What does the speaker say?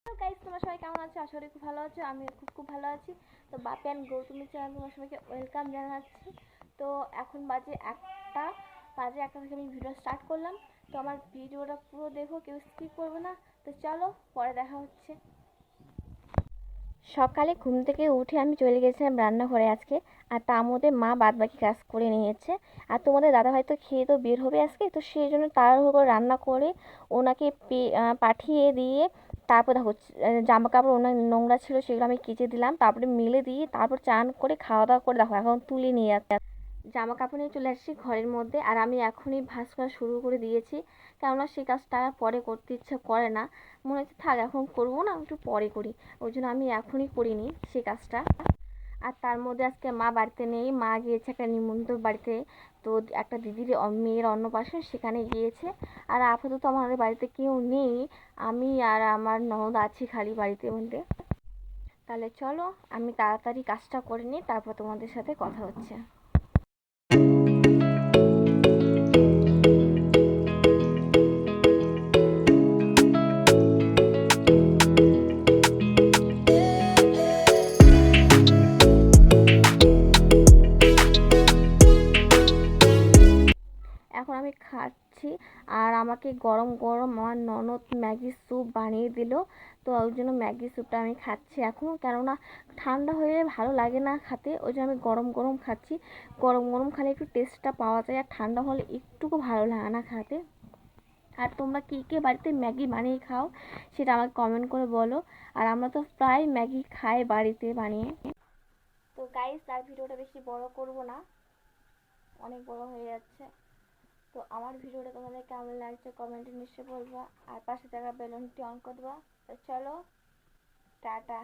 Hello guys, তোমরা সবাই কেমন আছো? আশা করি খুব ভালো আছো। আমি খুব ভালো আছি। তো বাপি অ্যান্ড গৌতমি চ্যানেল তোমার সবাইকে ওয়েলকাম জানাচ্ছি। তো এখন বাজে একটা থেকে আমি ভিডিও স্টার্ট করলাম। তো আমার ভিডিওটা পুরো দেখো, কেউ স্কিপ করবে না। তো চলো, পরে দেখা হচ্ছে। সকালে ঘুম থেকে উঠে আমি চলে গেছিলাম রান্নাঘরে আজকে। আর তার মধ্যে মা বাদবাকি কাজ করে নিয়েছে। আর তোমাদের দাদা হয়তো খেয়ে তো বের হবে আজকে, তো সেই জন্য তাড়াহুড়ো করে রান্না করে ওনাকে পাঠিয়ে দিয়ে তারপর দেখো জামা কাপড় ওনার নোংরা ছিল, সেগুলো আমি কেচে দিলাম, তারপরে মেলে দিয়ে তারপর চান করে খাওয়া দাওয়া করে দেখো এখন তুলে নিয়ে যাচ্ছে। জামা কাপড় নিয়ে চলে আসছি ঘরের মধ্যে। আর আমি এখনই ভাঁজ করা শুরু করে দিয়েছি, কেননা সেই কাজটা পরে করতে ইচ্ছা করে না। মনে হচ্ছে থাক, এখন করবো না, একটু পরে করি। ওই জন্য আমি এখনই করিনি সেই কাজটা। আর তার মধ্যে আজকে মা বাড়িতে নেই, মা গিয়েছে একটা নিমন্ত্রণ বাড়িতে। তো একটা দিদির মেয়ের অন্নপ্রাশন, সেখানে গিয়েছে। আর আপাতত আমাদের বাড়িতে কেউ নেই, আমি আর আমার ননদ আছি খালি বাড়িতে মধ্যে। তাহলে চলো, আমি তাড়াতাড়ি কাজটা করে নিই, তারপর তোমাদের সাথে কথা হচ্ছে। এখন আমি খাচ্ছি। আর আমাকে গরম গরম আমার ননদ ম্যাগি স্যুপ বানিয়ে দিল। তো ওই জন্য ম্যাগি স্যুপটা আমি খাচ্ছি এখন, কেননা ঠান্ডা হয়ে ভালো লাগে না খেতে, ওই জন্য আমি গরম গরম খাচ্ছি। গরম গরম খেলে একটু টেস্টটা পাওয়া যায়, আর ঠান্ডা হলে একটুকু ভালো লাগে না খেতে। আর তোমরা কে কে বাড়িতে ম্যাগি বানিয়ে খাও সেটা আমাকে কমেন্ট করে বলো। আর আমরা তো প্রায় ম্যাগি খাই বাড়িতে বানিয়ে। তো গাইস, আর ভিডিওটা বেশি বড় করব না, অনেক বড় হয়ে যাচ্ছে। তো আমার ভিডিওটা তোমাদের কেমন লাগছে কমেন্টে নিশ্চয়ই বলবা। আর পাশে থাকা বেলুনটি অন করে দেবা। তো চলো, টাটা।